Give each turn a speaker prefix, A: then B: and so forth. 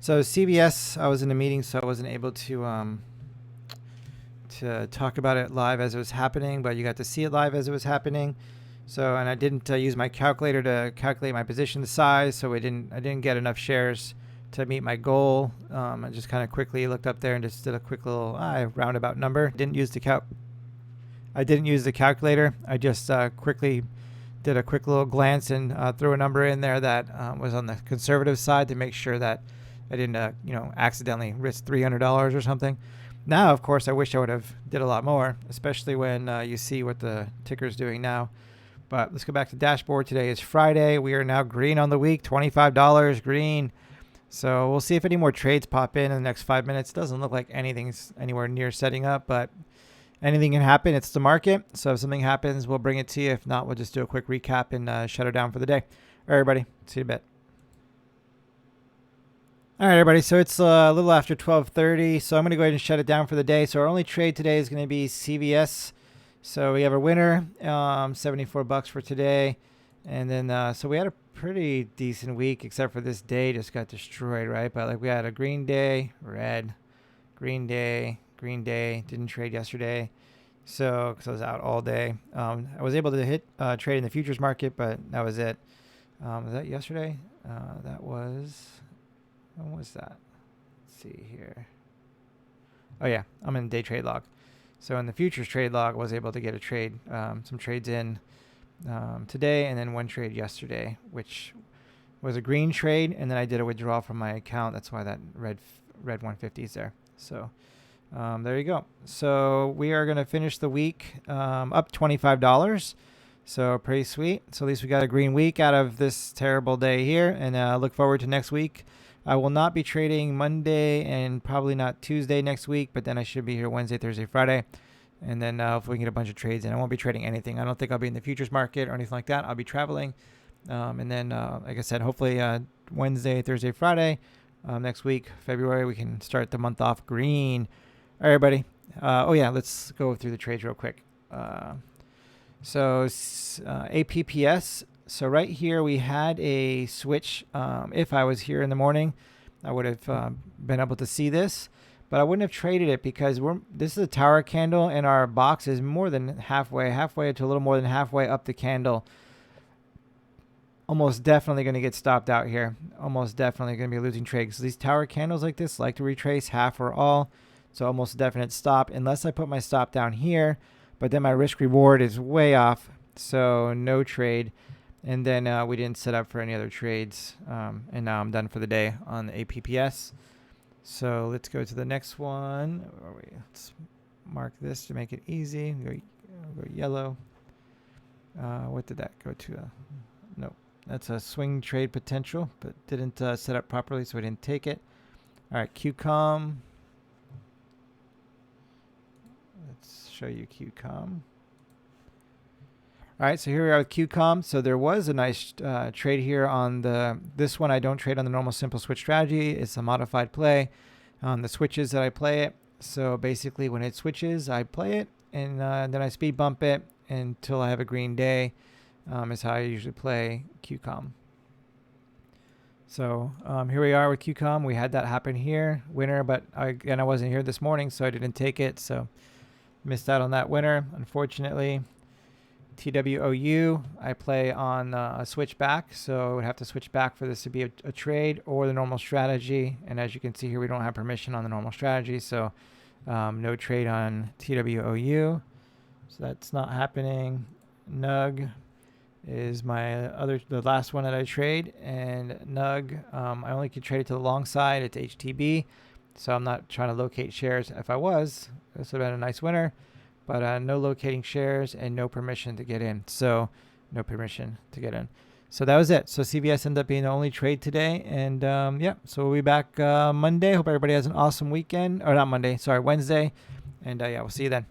A: So CVS, I was in a meeting, so I wasn't able to talk about it live as it was happening, but you got to see it live as it was happening. So, and I didn't use my calculator to calculate my position size, so I didn't get enough shares to meet my goal. I just kind of quickly looked up there and just did a quick little roundabout number. I didn't use the calculator. I just quickly did a quick little glance and threw a number in there that was on the conservative side to make sure that I didn't, accidentally risk $300 or something. Now, of course, I wish I would have did a lot more, especially when you see what the ticker's doing now. But let's go back to dashboard. Today is Friday. We are now green on the week, $25 green. So we'll see if any more trades pop in the next 5 minutes. Doesn't look like anything's anywhere near setting up, but anything can happen. It's the market. So if something happens, we'll bring it to you. If not, we'll just do a quick recap and shut it down for the day. All right, everybody. See you in a bit. All right, everybody. So it's a little after 12:30. So I'm going to go ahead and shut it down for the day. So our only trade today is going to be CVS. So we have a winner, $74 for today. And then, so we had a pretty decent week, except for this day just got destroyed, right? But like we had a green day, red, green day, didn't trade yesterday. So, because I was out all day. I was able to hit trade in the futures market, but that was it. Was that yesterday? When was that? Let's see here. Oh yeah, I'm in day trade log. So in the futures trade log, I was able to get a trade, some trades in today, and then one trade yesterday, which was a green trade, and then I did a withdrawal from my account. That's why that red 150 is there. So there you go. So we are going to finish the week up $25. So pretty sweet. So at least we got a green week out of this terrible day here, and look forward to next week. I will not be trading Monday and probably not Tuesday next week, but then I should be here Wednesday, Thursday, Friday. And then if we can get a bunch of trades in, I won't be trading anything. I don't think I'll be in the futures market or anything like that. I'll be traveling. And then, like I said, hopefully Wednesday, Thursday, Friday next week, February, we can start the month off green. All right, everybody. Let's go through the trades real quick. APPS. So right here, we had a switch. If I was here in the morning, I would have been able to see this, but I wouldn't have traded it because this is a tower candle, and our box is more than halfway to a little more than halfway up the candle. Almost definitely going to get stopped out here. Almost definitely going to be losing trades. So these tower candles like this like to retrace half or all. So almost definite stop unless I put my stop down here, but then my risk reward is way off. So no trade. And then we didn't set up for any other trades. And now I'm done for the day on the APPS. So let's go to the next one. Let's mark this to make it easy. Go yellow. What did that go to? Nope. That's a swing trade potential, but didn't set up properly, so we didn't take it. All right, QCOM. Let's show you QCOM. All right, so here we are with QCOM. So there was a nice trade here on this one. I don't trade on the normal simple switch strategy. It's a modified play on the switches that I play it. So basically when it switches, I play it, and then I speed bump it until I have a green day is how I usually play QCOM. So here we are with QCOM. We had that happen here, winner, but I wasn't here this morning, so I didn't take it. So missed out on that winner, unfortunately. TWOU, I play on a switch back, so I would have to switch back for this to be a trade or the normal strategy. And as you can see here, we don't have permission on the normal strategy, so no trade on TWOU. So that's not happening. NUG is the last one that I trade, and NUG, I only can trade it to the long side. It's HTB, so I'm not trying to locate shares. If I was, this would have been a nice winner. But no locating shares and no permission to get in. So no permission to get in. So that was it. So CVS ended up being the only trade today. And so we'll be back Monday. Hope everybody has an awesome weekend. Or not Monday, sorry, Wednesday. And we'll see you then.